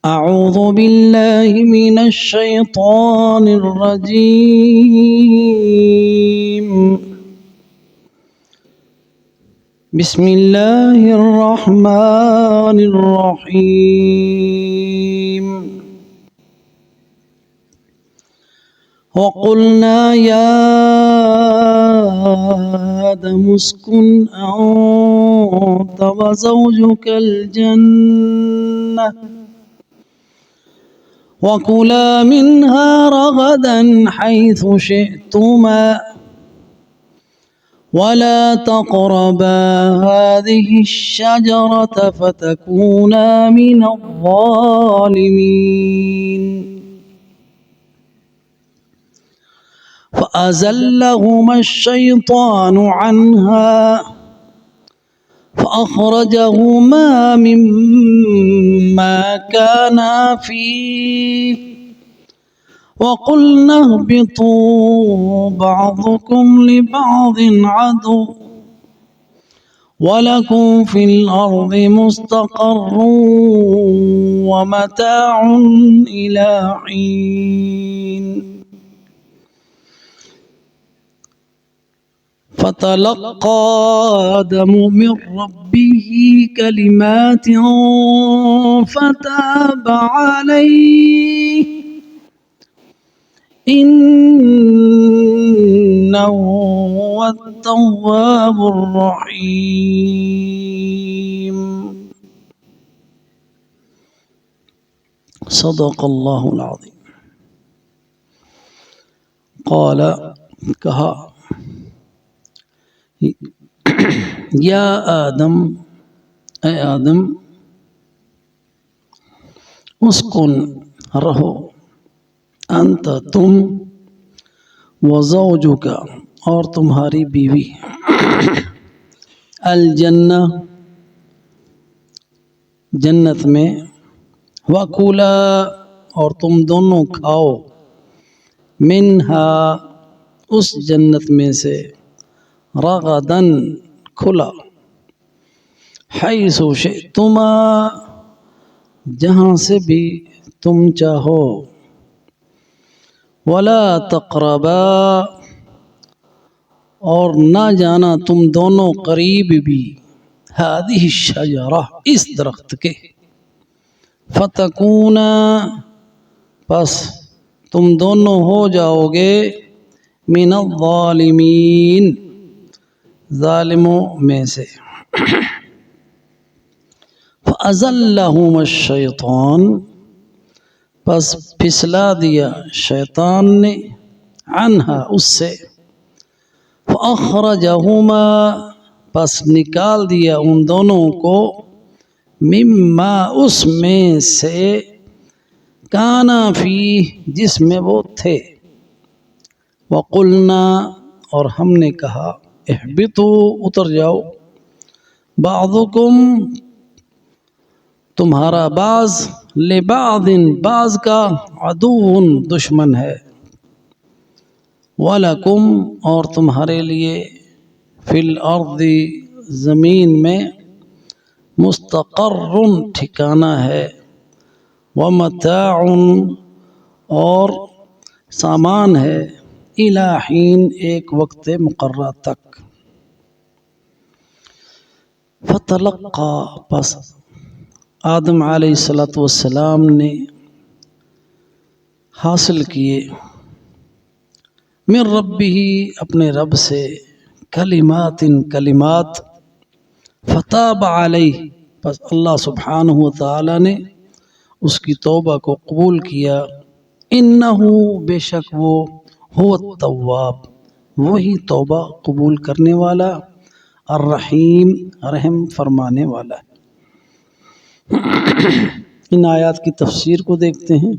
أعوذ بالله من الشيطان الرجيم. بسم الله الرحمن الرحيم. وقلنا يا آدم اسكن أنت وزوجك الجنة وكلا منها رغدا حيث شئتما ولا تقربا هذه الشجرة فتكونا من الظالمين. فأزلهما الشيطان عنها فأخرجهما مما كانا فيه وقلنا اهبطوا بعضكم لبعض عدو ولكم في الأرض مستقر ومتاع إلى حين. فتلقى آدم من ربه كلمات فتاب عليه إنه هو التواب الرحيم. صدق اللہ العظیم. قال کہا یا آدم اے آدم اسکن رہو انت تم وزوجک اور تمہاری بیوی الجنہ جنت میں وکولا اور تم دونوں کھاؤ منہا اس جنت میں سے رغدن کھلا حیث شئتما جہاں سے بھی تم چاہو ولا تقربا اور نہ جانا تم دونوں قریب بھی ہذہ الشجرہ اس درخت کے فتکونا پس تم دونوں ہو جاؤ گے من الظالمین ظالموں میں سے. فأزلہما الشیطان پس پھسلا دیا شیطان نے عنہا اس سے فأخرجہما پس نکال دیا ان دونوں کو مما اس میں سے کانا فیہ جس میں وہ تھے وقلنا اور ہم نے کہا اہبطوا اتر جاؤ بعضکم تمہارا بعض لبعض بعض کا عدو دشمن ہے وَلَكُمْ اور تمہارے لیے فی الارض زمین میں مستقر ٹھکانہ ہے ومتاع اور سامان ہے الی حین ایک وقت مقررہ تک. فتلقى پس آدم علیہ السلام نے حاصل کیے من ربہ اپنے رب سے کلمات فتاب علیہ پس اللہ سبحانہ وتعالی نے اس کی توبہ کو قبول کیا انہو بے شک وہ هو التواب وہی توبہ قبول کرنے والا الرحیم رحم فرمانے والا. ان آیات کی تفسیر کو دیکھتے ہیں.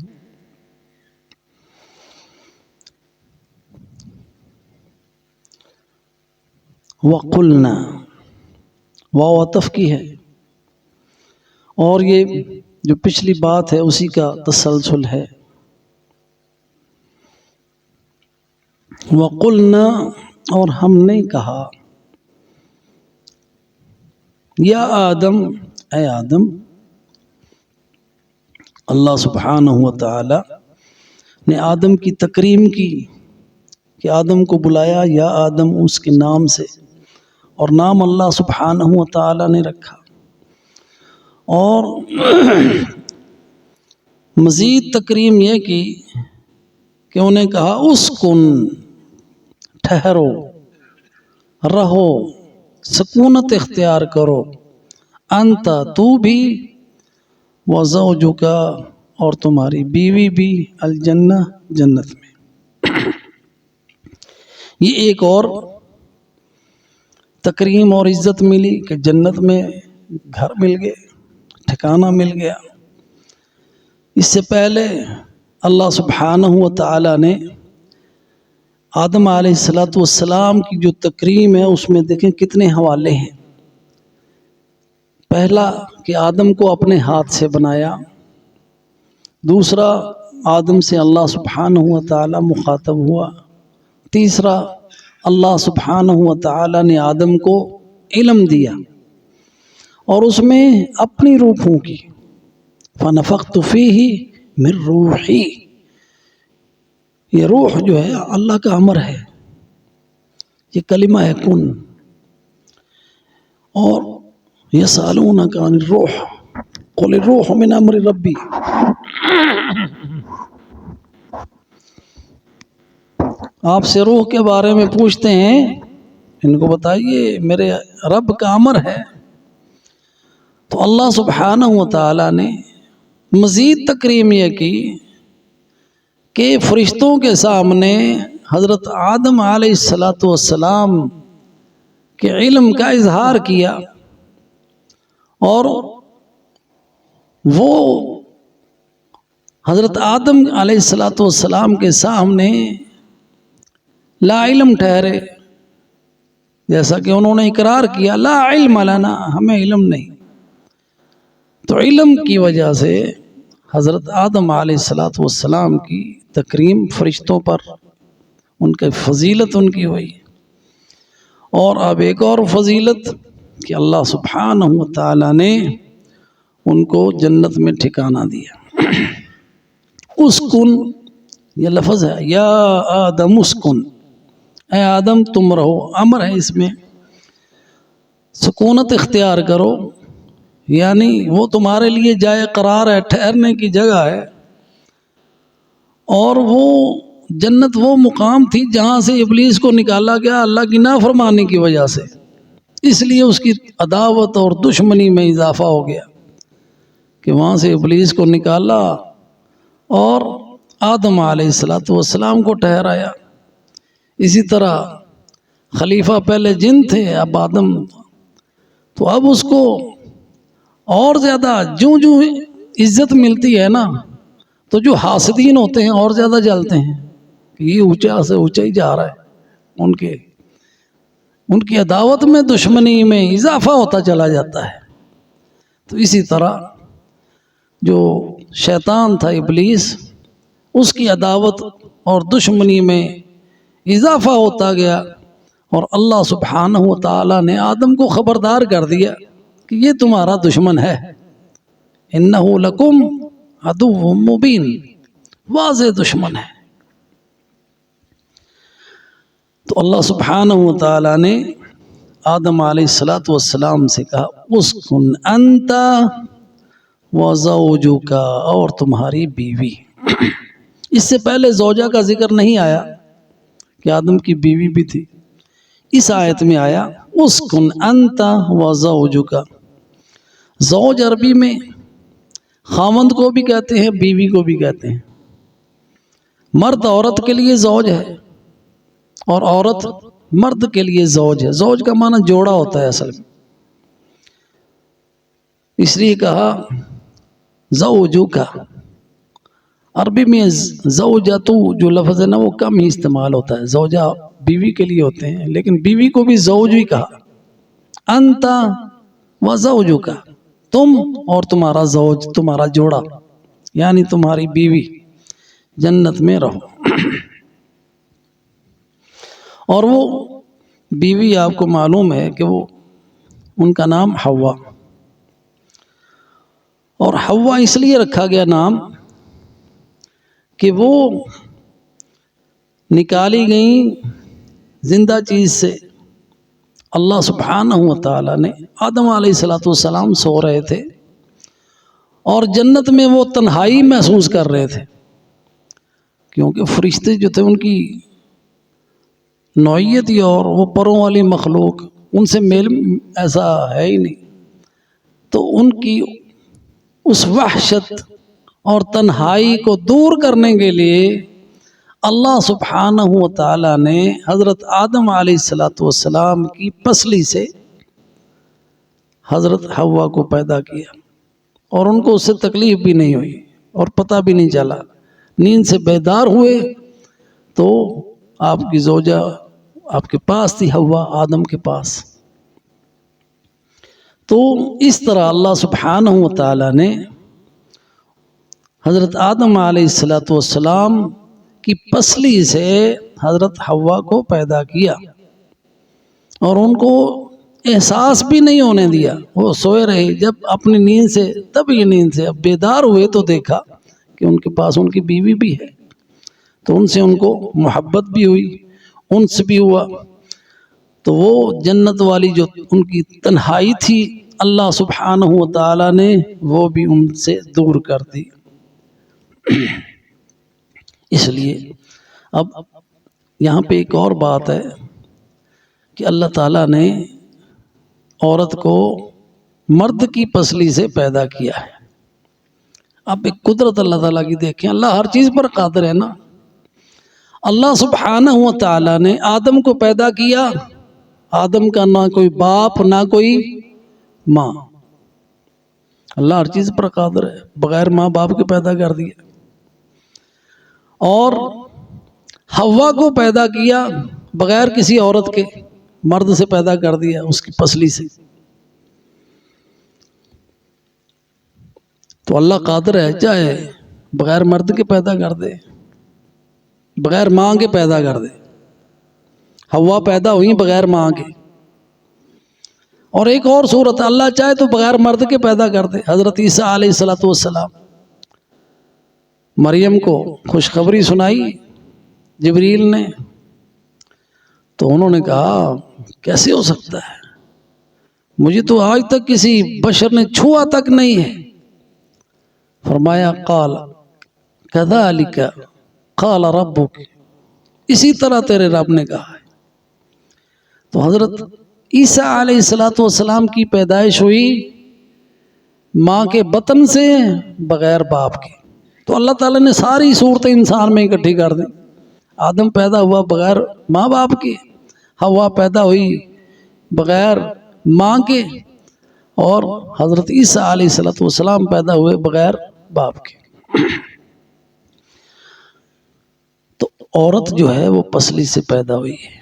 وَقُلْنَا واو عطف کی ہے اور یہ جو پچھلی بات ہے اسی کا تسلسل ہے. وَقُلْنَا اور ہم نے کہا یا آدم اے آدم اللہ سبحانہ و تعالی نے آدم کی تکریم کی کہ آدم کو بلایا یا آدم اس کے نام سے، اور نام اللہ سبحانہ و تعالی نے رکھا، اور مزید تکریم یہ کی کہ انہیں کہا اسکن، ٹھہرو، رہو، سکونت اختیار کرو، انت، تو بھی، وزوجک، اور تمہاری بیوی بھی، الجنہ، جنت میں۔ یہ ایک اور تکریم اور عزت ملی کہ جنت میں گھر مل گئے، ٹھکانہ مل گیا۔ اس سے پہلے اللہ سبحانہ و تعالی نے آدم علیہ السلام کی جو تکریم ہے اس میں دیکھیں کتنے حوالے ہیں۔ پہلا کہ آدم کو اپنے ہاتھ سے بنایا، دوسرا آدم سے اللہ سبحانہ و تعالی مخاطب ہوا، تیسرا اللہ سبحانہ و تعالی نے آدم کو علم دیا اور اس میں اپنی روح پھونکی، فنفخت فیہ من روحی، یہ روح جو ہے اللہ کا امر ہے، یہ کلمہ ہے کن۔ اور یسألونک عن الروح قل الروح من امر ربی، آپ سے روح کے بارے میں پوچھتے ہیں، ان کو بتائیے میرے رب کا امر ہے۔ تو اللہ سبحانہ و تعالی نے مزید تکریم یہ کی کہ فرشتوں کے سامنے حضرت آدم علیہ السلام کے علم کا اظہار کیا، اور وہ حضرت آدم علیہ السلام کے سامنے لا علم ٹھہرے، جیسا کہ انہوں نے اقرار کیا لا علم لنا، ہمیں علم نہیں۔ تو علم کی وجہ سے حضرت آدم علیہ السلام کی تکریم فرشتوں پر، ان کی فضیلت ان کی ہوئی۔ اور اب ایک اور فضیلت کہ اللہ سبحانہ و تعالی نے ان کو جنت میں ٹھکانہ دیا۔ اسکن، یہ لفظ ہے، یا آدم اسکن، اے آدم تم رہو، امر ہے اس میں، سکونت اختیار کرو، یعنی وہ تمہارے لیے جائے قرار ہے، ٹھہرنے کی جگہ ہے۔ اور وہ جنت وہ مقام تھی جہاں سے ابلیس کو نکالا گیا اللہ کی نافرمانی کی وجہ سے، اس لیے اس کی عداوت اور دشمنی میں اضافہ ہو گیا کہ وہاں سے ابلیس کو نکالا اور آدم علیہ السلام کو ٹھہرایا۔ اسی طرح خلیفہ پہلے جن تھے، اب آدم، تو اب اس کو اور زیادہ جو عزت ملتی ہے نا، تو جو حاسدین ہوتے ہیں اور زیادہ جلتے ہیں کہ یہ اونچا سے اونچا ہی جا رہا ہے، ان کی عداوت میں، دشمنی میں اضافہ ہوتا چلا جاتا ہے۔ تو اسی طرح جو شیطان تھا ابلیس، اس کی عداوت اور دشمنی میں اضافہ ہوتا گیا، اور اللہ سبحانہ و تعالی نے آدم کو خبردار کر دیا کہ یہ تمہارا دشمن ہے، انہ لکم عدو مبین، واضح دشمن ہے۔ تو اللہ سبحانہ و تعالی نے آدم علیہ السلام سے کہا اسکن انت وزوجک، اور تمہاری بیوی۔ اس سے پہلے زوجہ کا ذکر نہیں آیا کہ آدم کی بیوی بھی تھی، اس آیت میں آیا اسکن انت وزوجک۔ زوج عربی میں خاوند کو بھی کہتے ہیں، بیوی کو بھی کہتے ہیں۔ مرد عورت کے لیے زوج ہے اور عورت مرد کے لیے زوج ہے۔ زوج کا معنی جوڑا ہوتا ہے اصل میں، اس لیے کہا زوجک۔ عربی میں زوجتو جو لفظ ہے نا وہ کم ہی استعمال ہوتا ہے، زوجہ بیوی کے لیے ہوتے ہیں، لیکن بیوی کو بھی زوج ہی کہا، انت و زوجک، تم اور تمہارا زوج، تمہارا جوڑا، یعنی تمہاری بیوی جنت میں رہو۔ اور وہ بیوی آپ کو معلوم ہے کہ وہ ان کا نام حوا، اور حوا اس لیے رکھا گیا نام کہ وہ نکالی گئیں زندہ چیز سے۔ اللہ سبحانہ و تعالیٰ نے آدم علیہ السلام سو رہے تھے اور جنت میں وہ تنہائی محسوس کر رہے تھے، کیونکہ فرشتے جو تھے ان کی نوعیت ہی اور وہ پروں والی مخلوق، ان سے میل ایسا ہے ہی نہیں، تو ان کی اس وحشت اور تنہائی کو دور کرنے کے لیے اللہ سبحانہ و تعالیٰ نے حضرت آدم علیہ السلام کی پسلی سے حضرت حوا کو پیدا کیا، اور ان کو اس سے تکلیف بھی نہیں ہوئی اور پتہ بھی نہیں چلا۔ نیند سے بیدار ہوئے تو آپ کی زوجہ آپ کے پاس تھی، حوا آدم کے پاس۔ تو اس طرح اللہ سبحانہ و تعالیٰ نے حضرت آدم علیہ السلام کی پسلی سے حضرت حوا کو پیدا کیا، اور ان کو احساس بھی نہیں ہونے دیا، وہ سوئے رہے۔ جب اپنی نیند سے طبعی نیند سے اب بیدار ہوئے تو دیکھا کہ ان کے پاس ان کی بیوی بھی ہے، تو ان سے ان کو محبت بھی ہوئی، انس بھی ہوا، تو وہ جنت والی جو ان کی تنہائی تھی اللہ سبحانہ و تعالیٰ نے وہ بھی ان سے دور کر دی۔ اس لیے اب یہاں پہ ایک اور بات ہے کہ اللہ تعالیٰ نے عورت کو مرد کی پسلی سے پیدا کیا ہے۔ اب ایک قدرت اللہ تعالیٰ کی دیکھیں، اللہ ہر چیز پر قادر ہے نا۔ اللہ سبحانہ و تعالیٰ نے آدم کو پیدا کیا، آدم کا نہ کوئی باپ نہ کوئی ماں، اللہ ہر چیز پر قادر ہے، بغیر ماں باپ کے پیدا کر دیا۔ اور حوا کو پیدا کیا بغیر کسی عورت کے، مرد سے پیدا کر دیا اس کی پسلی سے۔ تو اللہ قادر ہے، چاہے بغیر مرد کے پیدا کر دے، بغیر ماں کے پیدا کر دے۔ حوا پیدا ہوئی بغیر ماں کے۔ اور ایک اور صورت اللہ چاہے تو بغیر مرد کے پیدا کر دے۔ حضرت عیسیٰ علیہ السلام مریم کو خوشخبری سنائی جبریل نے، تو انہوں نے کہا کیسے ہو سکتا ہے، مجھے تو آج تک کسی بشر نے چھوا تک نہیں ہے۔ فرمایا قال کذالک قال ربک، اسی طرح تیرے رب نے کہا ہے۔ تو حضرت عیسیٰ علیہ السلام کی پیدائش ہوئی ماں کے بطن سے بغیر باپ کے۔ تو اللہ تعالیٰ نے ساری صورتیں انسان میں اکٹھی کر دیں۔ آدم پیدا ہوا بغیر ماں باپ کے، حوا پیدا ہوئی بغیر ماں کے، اور حضرت عیسیٰ علیہ السلام پیدا ہوئے بغیر باپ کے۔ تو عورت جو ہے وہ پسلی سے پیدا ہوئی ہے،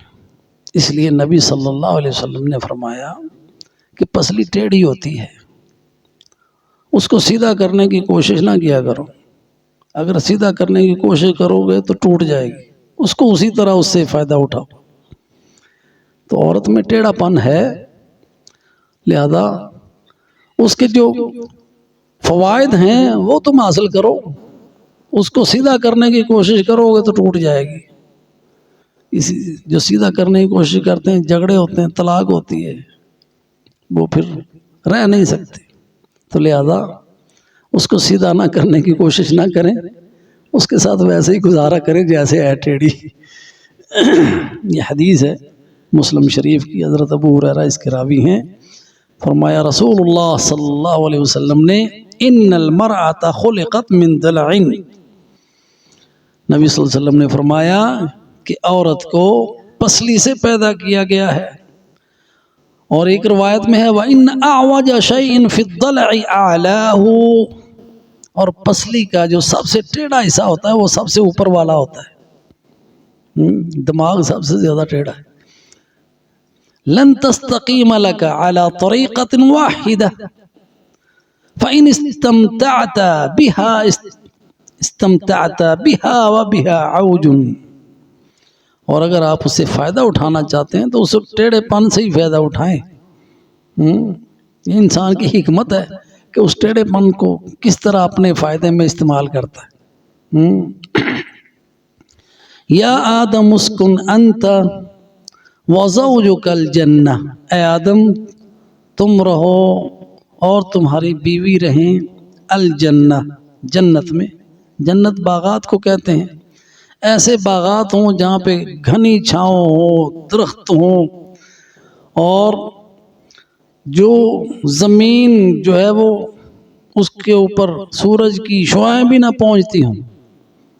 اس لیے نبی صلی اللہ علیہ وسلم نے فرمایا کہ پسلی ٹیڑھی ہوتی ہے، اس کو سیدھا کرنے کی کوشش نہ کیا کرو، اگر سیدھا کرنے کی کوشش کرو گے تو ٹوٹ جائے گی، اس کو اسی طرح اس سے فائدہ اٹھاؤ۔ تو عورت میں ٹیڑھا پن ہے، لہذا اس کے جو فوائد ہیں وہ تم حاصل کرو، اس کو سیدھا کرنے کی کوشش کرو گے تو ٹوٹ جائے گی۔ اسی جو سیدھا کرنے کی کوشش کرتے ہیں جھگڑے ہوتے ہیں، طلاق ہوتی ہے، وہ پھر رہ نہیں سکتے۔ تو لہذا اس کو سیدھا نہ کرنے کی کوشش نہ کریں، اس کے ساتھ ویسے ہی گزارا کریں جیسے ہے ٹیڑھی۔ یہ حدیث ہے مسلم شریف کی، حضرت ابو ہریرہ اس کے راوی ہیں۔ فرمایا رسول اللہ صلی اللہ علیہ وسلم نے ان المرأة خلقت من ضلع، نبی صلی اللہ علیہ وسلم نے فرمایا کہ عورت کو پسلی سے پیدا کیا گیا ہے۔ اور ایک روایت میں ہے وَإِنَّ أَعْوَجَ شَيْءٍ فِي الضَّلْعِ أَعْلَاهُ، اور پسلی کا جو سب سے ٹیڑھا حصہ ہوتا ہے وہ سب سے اوپر والا ہوتا ہے، دماغ سب سے زیادہ ٹیڑھا ہے۔ لن تستقیم لك على طریقة واحدة فإن استمتعت بها وبها عوج، اور اگر آپ اس سے فائدہ اٹھانا چاہتے ہیں تو اس ٹیڑھے پن سے ہی فائدہ اٹھائیں۔ یہ انسان کی حکمت ہے کہ اس ٹیڑھے پن کو کس طرح اپنے فائدے میں استعمال کرتا ہے۔ یا آدم اسکن انت وزوجک الجنہ، اے آدم تم رہو اور تمہاری بیوی رہیں الجنہ، جنت میں۔ جنت باغات کو کہتے ہیں، ایسے باغات ہوں جہاں پہ گھنی چھاؤں ہو، درخت ہوں، اور جو زمین جو ہے وہ اس کے اوپر سورج کی شعاعیں بھی نہ پہنچتی ہوں،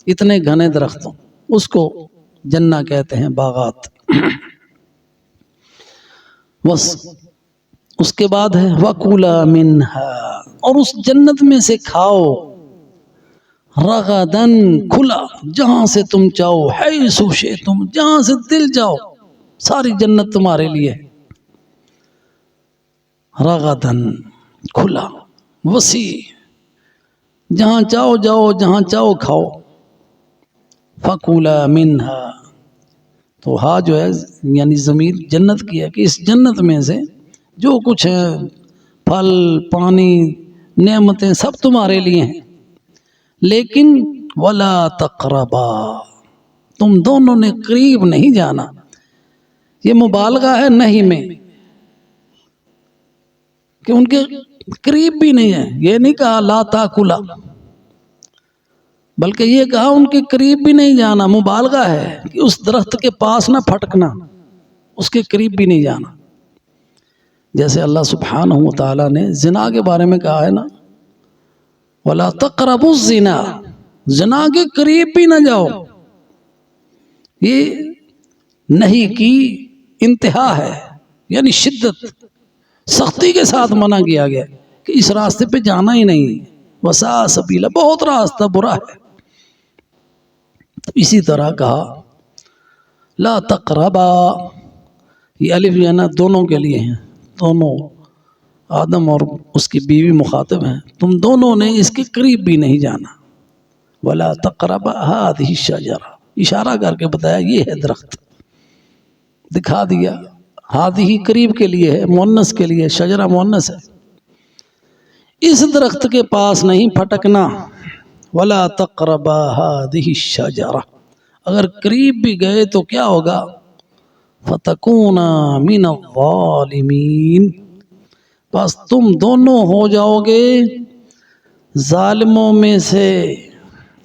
اتنے گھنے درخت ہوں، اس کو جنہ کہتے ہیں، باغات۔ بس اس کے بعد ہے وَكُلَا مِنْهَا، اور اس جنت میں سے کھاؤ، رغدن، کھلا، جہاں سے تم چاہو، حیث شئتم، جہاں سے دل چاہو، ساری جنت تمہارے لیے، رغدن، کھلا، وسیع، جہاں چاہو جاؤ، جہاں چاہو کھاؤ۔ فَكُلَا مِنْهَا، تو ہاں جو ہے یعنی ضمیر جنت کی ہے، کہ اس جنت میں سے جو کچھ ہے، پھل، پانی، نعمتیں، سب تمہارے لیے ہیں، لیکن وَلَا تَقْرَبَا، تم دونوں نے قریب نہیں جانا۔ یہ مبالغہ ہے نہیں میں، کہ ان کے قریب بھی نہیں ہے، یہ نہیں کہا لا تاکلا، بلکہ یہ کہا ان کے قریب بھی نہیں جانا، مبالغہ ہے کہ اس درخت کے پاس نہ پھٹکنا، اس کے قریب بھی نہیں جانا۔ جیسے اللہ سبحانہ و تعالیٰ نے زنا کے بارے میں کہا ہے نا، وَلَا تَقْرَبُوا الزِّنَا، زنا کے قریب بھی نہ جاؤ، یہ نہیں کی انتہا ہے، یعنی شدت، سختی کے ساتھ منع کیا گیا کہ اس راستے پہ جانا ہی نہیں، وَسَاءَ سَبِيلًا، بہت راستہ برا ہے۔ اسی طرح کہا لا تقربا، یہ الف جو ہے نا دونوں کے لیے ہیں، دونوں آدم اور اس کی بیوی مخاطب ہیں، تم دونوں نے اس کے قریب بھی نہیں جانا۔ ولا تقربا هذه الشجرہ، اشارہ کر کے بتایا یہ ہے درخت، دکھا دیا هذه قریب کے لیے ہے، مؤنث کے لیے، شجرہ مؤنث ہے، اس درخت کے پاس نہیں پھٹکنا۔ ولا تقربا هذه الشجرہ، اگر قریب بھی گئے تو کیا ہوگا؟ فتکونا من الظالمین، بس تم دونوں ہو جاؤ گے ظالموں میں سے،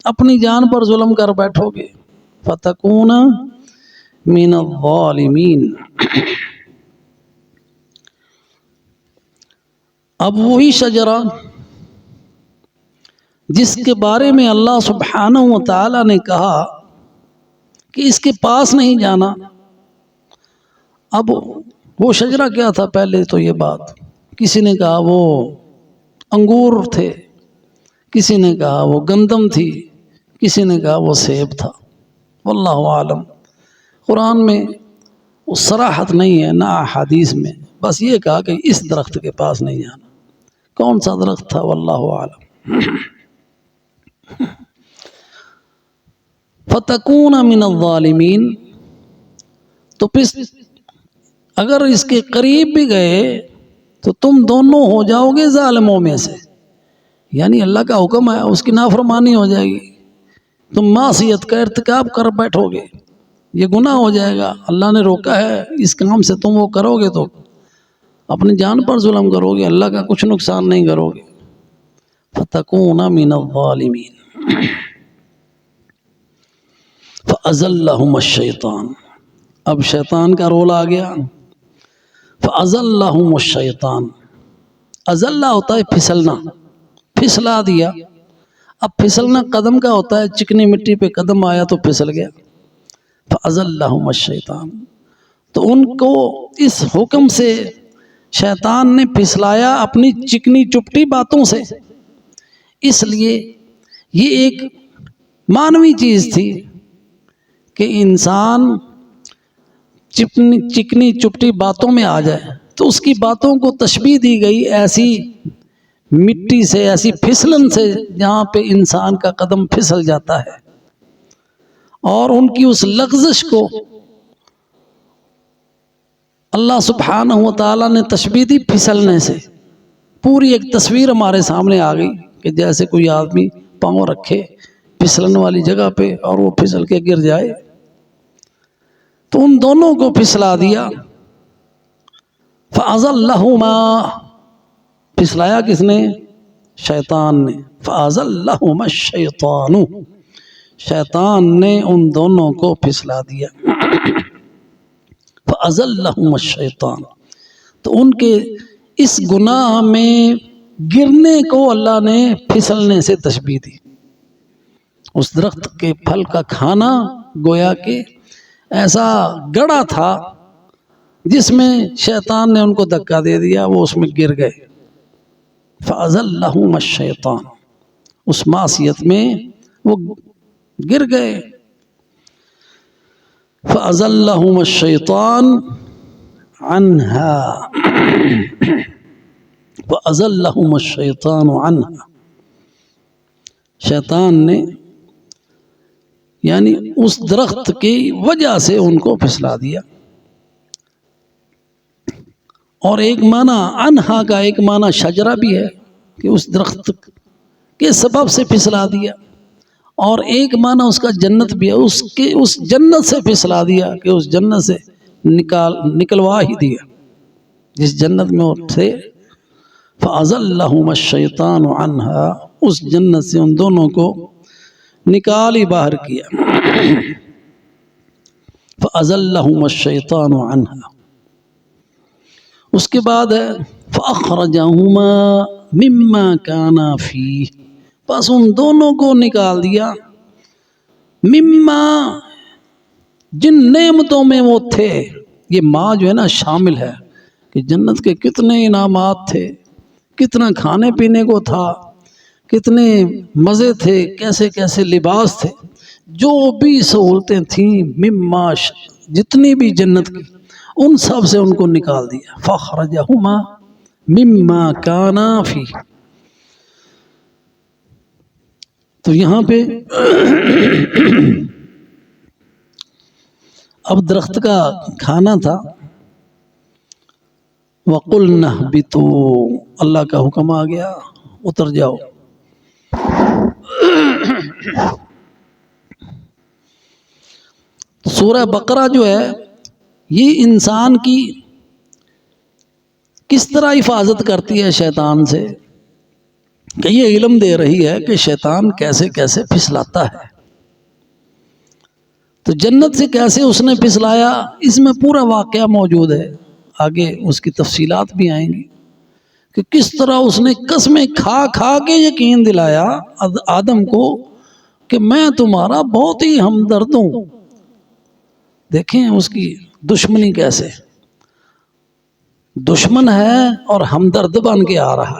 اپنی جان پر ظلم کر بیٹھو گے۔ فتکونا من الظالمین، اب وہی شجرہ جس کے بارے میں اللہ سبحانہ و تعالی نے کہا کہ اس کے پاس نہیں جانا، اب وہ شجرہ کیا تھا؟ پہلے تو یہ بات کسی نے کہا وہ انگور تھے، کسی نے کہا وہ گندم تھی، کسی نے کہا وہ سیب تھا، واللہ عالم۔ قرآن میں وہ صراحت نہیں ہے نہ احادیث میں، بس یہ کہا کہ اس درخت کے پاس نہیں جانا۔ کون سا درخت تھا؟ واللہ عالم۔ فتکون من الظالمین، تو پس اگر اس کے قریب بھی گئے تو تم دونوں ہو جاؤ گے ظالموں میں سے، یعنی اللہ کا حکم ہے، اس کی نافرمانی ہو جائے گی، تم معصیت کا ارتکاب کر بیٹھو گے، یہ گناہ ہو جائے گا، اللہ نے روکا ہے اس کام سے، تم وہ کرو گے تو اپنی جان پر ظلم کرو گے، اللہ کا کچھ نقصان نہیں کرو گے۔ فتکون من الظالمین فَأَزَلَّهُمَ الشَّيْطَانُ، اب شیطان کا رول آ گیا۔ فَأَزَلَّهُمُ الشَّيْطَانُ، ازلہ ہوتا ہے پھسلنا، پھسلا دیا۔ اب پھسلنا قدم کا ہوتا ہے، چکنی مٹی پہ قدم آیا تو پھسل گیا۔ فَأَزَلَّهُمَ الشَّيْطَانُ، تو ان کو اس حکم سے شیطان نے پھسلایا اپنی چکنی چپٹی باتوں سے، اس لیے یہ ایک مانوی چیز تھی کہ انسان چکنی چپٹی باتوں میں آ جائے، تو اس کی باتوں کو تشبیہ دی گئی ایسی مٹی سے، ایسی پھسلن سے جہاں پہ انسان کا قدم پھسل جاتا ہے، اور ان کی اس لغزش کو اللہ سبحانہ و تعالیٰ نے تشبیہ دی پھسلنے سے، پوری ایک تصویر ہمارے سامنے آ گئی کہ جیسے کوئی آدمی پاؤں رکھے پھسلن والی جگہ پہ اور وہ پھسل کے گر جائے، تو ان دونوں کو پھسلا دیا۔ فَأَزَلَّهُمَا، پھسلایا کس نے؟ شیطان نے۔ فَأَزَلَّهُمَا الشَّيْطَانُ، شیطان نے ان دونوں کو پھسلا دیا۔ فَأَزَلَّهُمَا الشَّيْطَانُ، تو ان کے اس گناہ میں گرنے کو اللہ نے پھسلنے سے تشبیہ دی۔ اس درخت کے پھل کا کھانا گویا کہ ایسا گڑھا تھا جس میں شیطان نے ان کو دھکا دے دیا، وہ اس میں گر گئے۔ فَأَزَلَّهُمَا الشَّيْطَانُ، اس معصیت میں وہ گر گئے۔ فَأَزَلَّهُمَا الشَّيْطَانُ عَنْهَا، فَأَزَلَّهُمَا الشَّيْطَانُ عَنْهَا، شیطان نے یعنی اس درخت کی وجہ سے ان کو پھسلا دیا۔ اور ایک معنی انہا کا ایک معنی شجرہ بھی ہے کہ اس درخت کے سبب سے پھسلا دیا، اور ایک معنی اس کا جنت بھی ہے، اس جنت سے پھسلا دیا کہ اس جنت سے نکلوا ہی دیا جس جنت میں وہ تھے۔ فَأَزَلَّهُمَا الشَّيْطَانُ عَنْهَا، اس جنت سے ان دونوں کو نکال ہی باہر کیا۔ فَأَزَلَّهُمَا الشَّيْطَانُ عَنْهَا، اس کے بعد ہے فَأَخْرَجَهُمَا مِمَّا كَانَا فِيهِ، بس ان دونوں کو نکال دیا مما، جن نعمتوں میں وہ تھے۔ یہ ماں جو ہے نا شامل ہے کہ جنت کے کتنے انعامات تھے، کتنا کھانے پینے کو تھا، کتنے مزے تھے، کیسے کیسے لباس تھے، جو بھی سہولتیں تھیں مما، جتنی بھی جنت کی، ان سب سے ان کو نکال دیا۔ فَأَخْرَجَهُمَا مِمَّا كَانَا فِيهِ، تو یہاں پہ اب درخت کا کھانا تھا۔ وَقُلْنَا اهْبِطُوا، اللہ کا حکم آ گیا اتر جاؤ۔ سورہ بقرہ جو ہے یہ انسان کی کس طرح حفاظت کرتی ہے شیطان سے، کہ یہ علم دے رہی ہے کہ شیطان کیسے کیسے پھسلاتا ہے۔ تو جنت سے کیسے اس نے پھسلایا، اس میں پورا واقعہ موجود ہے، آگے اس کی تفصیلات بھی آئیں گی کہ کس طرح اس نے قسمیں کھا کھا کے یقین دلایا آدم کو کہ میں تمہارا بہت ہی ہمدرد ہوں۔ دیکھیں اس کی دشمنی کیسے، دشمن ہے اور ہمدرد بن کے آ رہا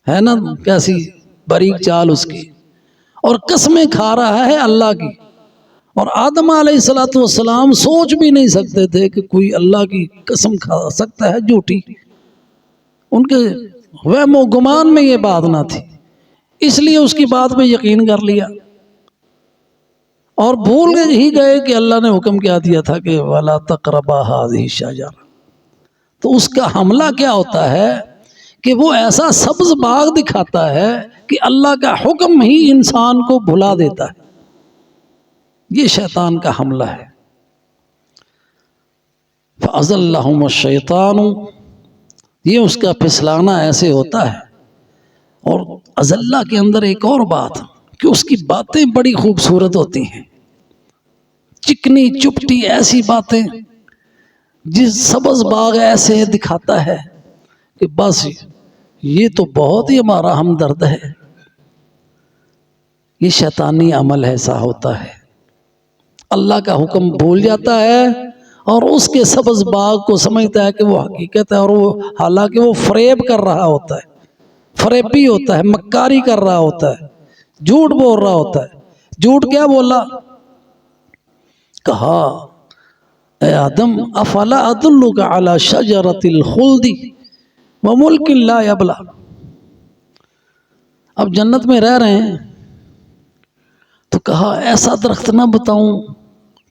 ہے نا، کیسی باریک چال اس کی، اور قسمیں کھا رہا ہے اللہ کی۔ اور آدم علیہ السلام سوچ بھی نہیں سکتے تھے کہ کوئی اللہ کی قسم کھا سکتا ہے جھوٹی، ان کے وہم و گمان میں یہ بات نہ تھی، اس لیے اس کی بات پہ یقین کر لیا، اور بھول ہی گئے کہ اللہ نے حکم کیا دیا تھا کہ وَلَا تَقْرَبَا هَٰذِهِ الشَّجَرَةَ۔ تو اس کا حملہ کیا ہوتا ہے کہ وہ ایسا سبز باغ دکھاتا ہے کہ اللہ کا حکم ہی انسان کو بھلا دیتا ہے۔ یہ شیطان کا حملہ ہے۔ فَأَزَلَّهُمَا الشَّيْطَانُ، یہ اس کا پھسلانا ایسے ہوتا ہے۔ اور ازلہ کے اندر ایک اور بات کہ اس کی باتیں بڑی خوبصورت ہوتی ہیں، چکنی چپٹی ایسی باتیں، جس سبز باغ ایسے دکھاتا ہے کہ بس یہ تو بہت ہی ہمارا ہمدرد ہے۔ یہ شیطانی عمل ایسا ہوتا ہے، اللہ کا حکم بھول جاتا ہے اور اس کے سبز باغ کو سمجھتا ہے کہ وہ حقیقت ہے، اور وہ حالانکہ وہ فریب کر رہا ہوتا ہے، فریبی ہوتا ہے، مکاری کر رہا ہوتا ہے، جھوٹ بول رہا ہوتا ہے۔ جھوٹ کیا بولا؟ کہا اے آدم افلا ادلک علی شجرۃ الخلد وملک لا یبلی، اب جنت میں رہ رہے ہیں تو کہا ایسا درخت نہ بتاؤں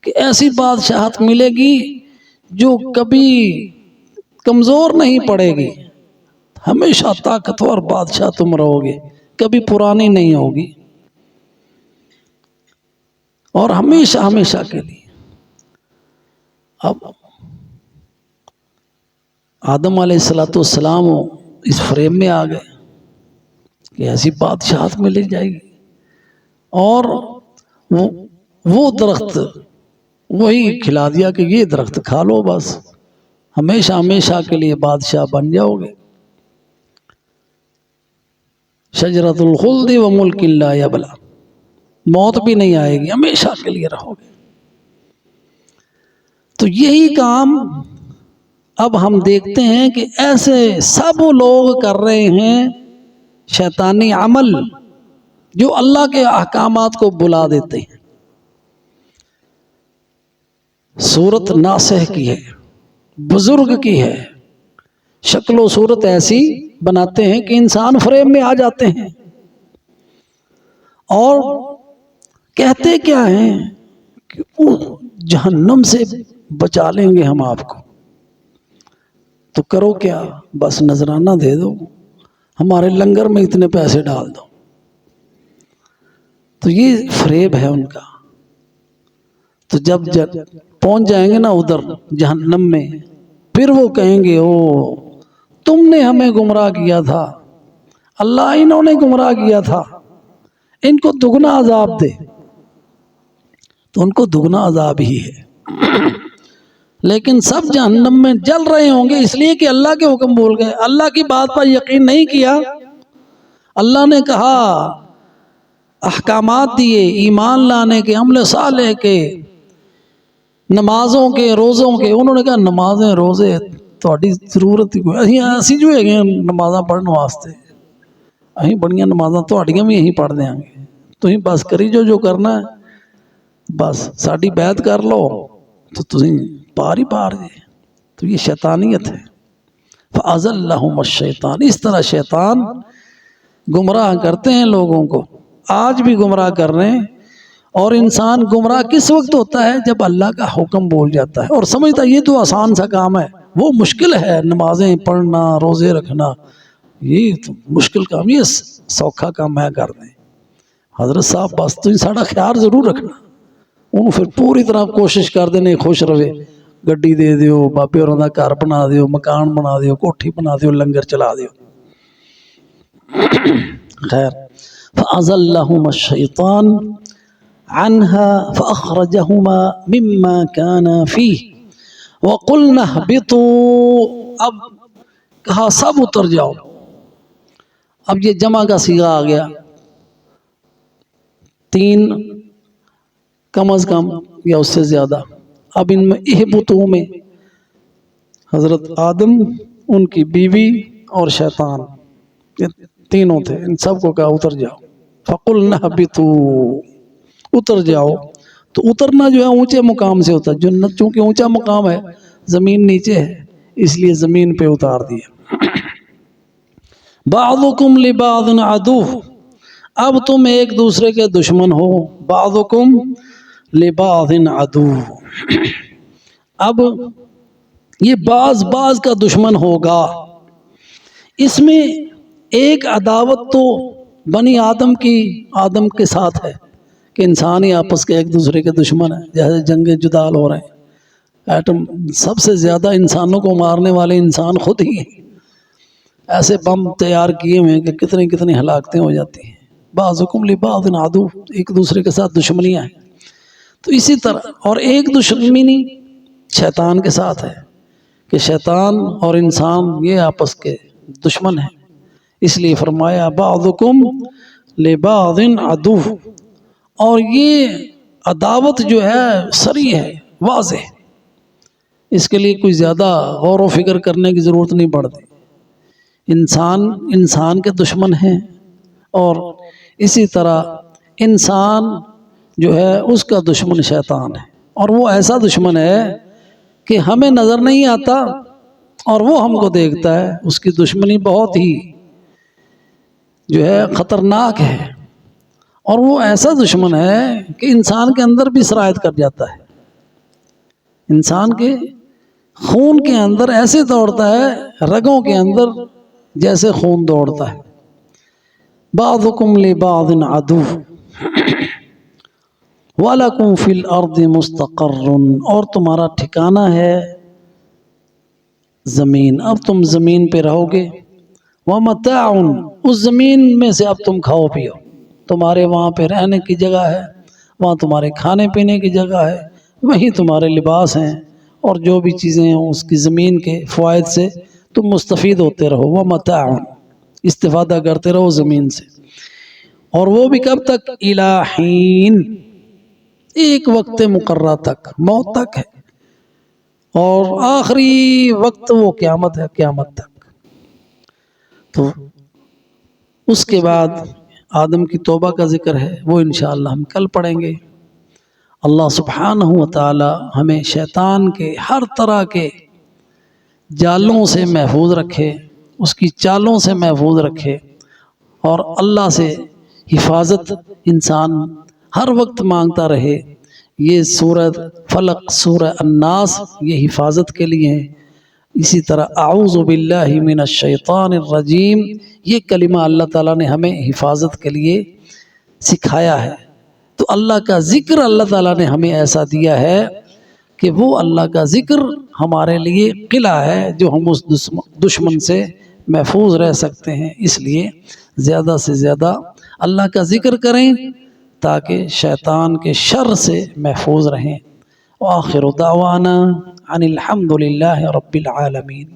کہ ایسی بادشاہت ملے گی جو کبھی کمزور نہیں پڑے گی، ہمیشہ طاقتور بادشاہ تم رہو گے، کبھی پرانی نہیں ہوگی، اور ہمیشہ ہمیشہ کے لیے۔ اب آدم علیہ السلام اس فریم میں آ گئے کہ ایسی بادشاہت مل جائے گی، اور وہ درخت وہی کھلا دیا کہ یہ درخت کھا لو، بس ہمیشہ ہمیشہ کے لیے بادشاہ بن جاؤ گے۔ شجرۃ الخلد و ملک لا یبلا، موت بھی نہیں آئے گی، ہمیشہ کے لیے رہو گے۔ تو یہی کام اب ہم دیکھتے ہیں کہ ایسے سب لوگ کر رہے ہیں، شیطانی عمل جو اللہ کے احکامات کو بلا دیتے ہیں۔ صورت ناصح کی ہے، بزرگ کی ہے، شکل و صورت ایسی بناتے ہیں کہ انسان فریم میں آ جاتے ہیں، اور کہتے کیا ہیں کہ جہنم سے بچا لیں گے ہم آپ کو، تو کرو کیا، بس نذرانہ دے دو، ہمارے لنگر میں اتنے پیسے ڈال دو۔ تو یہ فریب ہے ان کا۔ تو جب پہنچ جائیں گے نا ادھر جہنم میں، پھر وہ کہیں گے او تم نے ہمیں گمراہ کیا تھا، اللہ انہوں نے گمراہ کیا تھا، ان کو دگنا عذاب دے۔ تو ان کو دگنا عذاب ہی ہے، لیکن سب جہنم میں جل رہے ہوں گے اس لیے کہ اللہ کے حکم بول گئے، اللہ کی بات پر یقین نہیں کیا۔ اللہ نے کہا، احکامات دیے، ایمان لانے کے، عمل صالح کے، نمازوں کے، روزوں کے، انہوں نے کہا نمازیں روزے تہاڈی ضرورت ہی کوئی، اسی جو ہے نمازاں پڑھنے واسطے، اہیں بڑیاں نمازاں تہاڈیاں بھی یہیں پڑھ دیاں گے، تہیں بس کری جو کرنا ہے، بس ساڈی بیعت کر لو تو تہیں پار ہی پار جے۔ تو یہ شیطانیت ہے۔ فَأَزَلَّهُمُ الشَّيْطَانُ، اس طرح شیطان گمراہ کرتے ہیں لوگوں کو، آج بھی گمراہ کر رہے ہیں۔ اور انسان گمراہ کس وقت ہوتا ہے؟ جب اللہ کا حکم بول جاتا ہے اور سمجھتا ہے یہ تو آسان سا کام ہے، وہ مشکل ہے، نمازیں پڑھنا، روزے رکھنا، یہ تو مشکل کام، یہ سوکھا کام میں کر دیں۔ حضرت صاحب بس تو ساڑا خیال ضرور رکھنا، انہوں پھر پوری طرح کوشش کر دینے خوش رہے، گڈی دے دیو، بابے اور دا گھر بنا دیو، مکان بنا دیو، کوٹھی بنا دیو، لنگر چلا دیو۔ خیر، فَأَزَلَّهُمَ الشَّيْطَانُ عنها فأخرجهما مما كان فيه وقلنا اهبطوا، اب کہا سب اتر جاؤ۔ اب یہ جمع کا صیغہ آ گیا، تین کم از کم یا اس سے زیادہ۔ اب ان میں اہبطوا میں حضرت آدم، ان کی بیوی اور شیطان، یہ تینوں تھے، ان سب کو کہا اتر جاؤ۔ فقلنا اهبطوا، اتر جاؤ۔ تو اترنا جو ہے اونچے مقام سے ہوتا ہے، جنت چونکہ اونچا مقام ہے، زمین نیچے ہے، اس لیے زمین پہ اتار دیا۔ بعضکم لبعض عدو، اب تم ایک دوسرے کے دشمن ہو، بعضکم لبعض عدو، اب یہ بعض کا دشمن ہوگا۔ اس میں ایک عداوت تو بنی آدم کی، آدم کے ساتھ ہے کہ انسان ہی آپس کے ایک دوسرے کے دشمن ہیں، جیسے جنگ جدال ہو رہے ہیں، ایٹم سب سے زیادہ انسانوں کو مارنے والے انسان خود ہی ہیں، ایسے بم تیار کیے ہوئے ہیں کہ کتنی ہلاکتیں ہو جاتی ہیں۔ بعضکم لبعض عدو، ایک دوسرے کے ساتھ دشمنیاں ہیں۔ تو اسی طرح اور ایک دشمنی شیطان کے ساتھ ہے کہ شیطان اور انسان یہ آپس کے دشمن ہیں، اس لیے فرمایا بعضکم لبعض عدو، اور یہ عداوت جو ہے سری ہے، واضح، اس کے لیے کوئی زیادہ غور و فکر کرنے کی ضرورت نہیں پڑتی۔ انسان کے دشمن ہیں، اور اسی طرح انسان جو ہے اس کا دشمن شیطان ہے، اور وہ ایسا دشمن ہے کہ ہمیں نظر نہیں آتا اور وہ ہم کو دیکھتا ہے، اس کی دشمنی بہت ہی جو ہے خطرناک ہے، اور وہ ایسا دشمن ہے کہ انسان کے اندر بھی سرایت کر جاتا ہے، انسان کے خون کے اندر ایسے دوڑتا ہے، رگوں کے اندر جیسے خون دوڑتا ہے. بعضکم لبعض عدو وَلَكُمْ فِي الْأَرْضِ مُسْتَقَرٌّ، اور تمہارا ٹھکانہ ہے زمین، اب تم زمین پہ رہو گے. وَمَتَاعٌ، اس زمین میں سے اب تم کھاؤ پیو، تمہارے وہاں پہ رہنے کی جگہ ہے، وہاں تمہارے کھانے پینے کی جگہ ہے، وہیں تمہارے لباس ہیں، اور جو بھی چیزیں ہیں اس کی زمین کے فوائد سے تم مستفید ہوتے رہو. وَمَتَاعٌ، استفادہ کرتے رہو زمین سے. اور وہ بھی کب تک؟ اِلَى حِین، ایک وقت مقررہ تک، موت تک ہے، اور آخری وقت وہ قیامت ہے، قیامت تک. تو اس کے بعد آدم کی توبہ کا ذکر ہے، وہ انشاءاللہ ہم کل پڑھیں گے. اللہ سبحانہ و تعالی ہمیں شیطان کے ہر طرح کے جالوں سے محفوظ رکھے، اس کی چالوں سے محفوظ رکھے، اور اللہ سے حفاظت انسان ہر وقت مانگتا رہے. یہ سورہ فلق، سورہ الناس، یہ حفاظت کے لیے ہیں. اسی طرح اعوذ باللہ من الشیطان الرجیم، یہ کلمہ اللہ تعالیٰ نے ہمیں حفاظت کے لیے سکھایا ہے. تو اللہ کا ذکر اللہ تعالیٰ نے ہمیں ایسا دیا ہے کہ وہ اللہ کا ذکر ہمارے لیے قلعہ ہے، جو ہم اس دشمن سے محفوظ رہ سکتے ہیں. اس لیے زیادہ سے زیادہ اللہ کا ذکر کریں تاکہ شیطان کے شر سے محفوظ رہیں. وآخر دعوانا ان الحمد للہ رب العالمین.